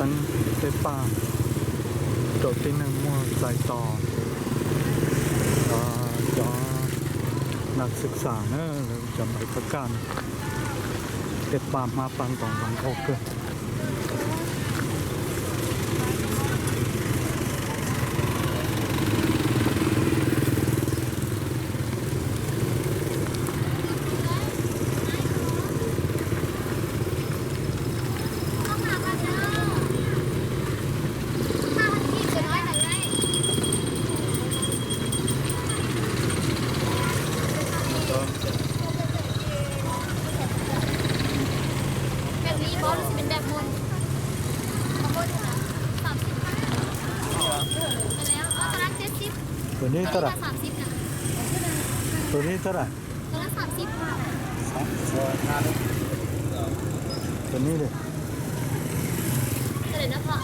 ตั้งเซป้าโดดที่หนึ่งมั่วใส่ต่อจอนักศึกษาเนอะหรือจำไปประกันเก็บปามมาปังของบังคอกเกอร์แบบนี้บอลเป็นแบบมน30แล้วตอนนั้น70ตัวนี้เท่าไหร่ 30นะ ตัวนี้เท่าไหร่ ตอนนั้น30ค่ะ ตัวนี้เลย ก็เลยนะพ่อ